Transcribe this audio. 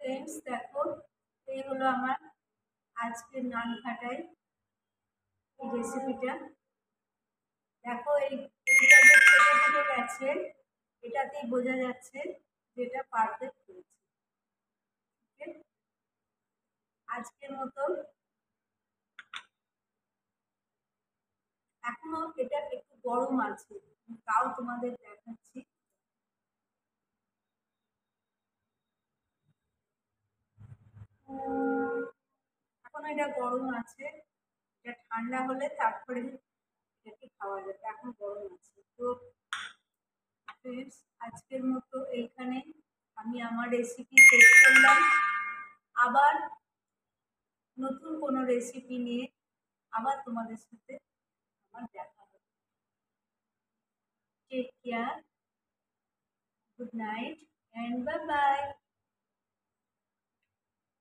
Friends देखो ये hello आमार आजके नान खाटाई रेसिपिटा देखो এইটা যে ফেটে ফেটে গেছে এটাতেই বোঝা যাচ্ছে যেটা পারফেক্ট হয়েছে। ওকে আজকের মতো এখনো এটা একটু গরম আছে তাও তোমাদের দেখাচ্ছি। এখনো এটা গরম আছে, এটা ঠান্ডা হলে তারপরে এটাকে খাওয়া যাবে, এখন গরম আছে। তো ফ্রেন্ডস আজকের মতো এইখানে আমি আমার রেসিপি শেষ করলাম। আবার নতুন কোনো রেসিপি নিয়ে আবার তোমাদের সাথে আমার দেখা হবে। Take care, good night and bye by.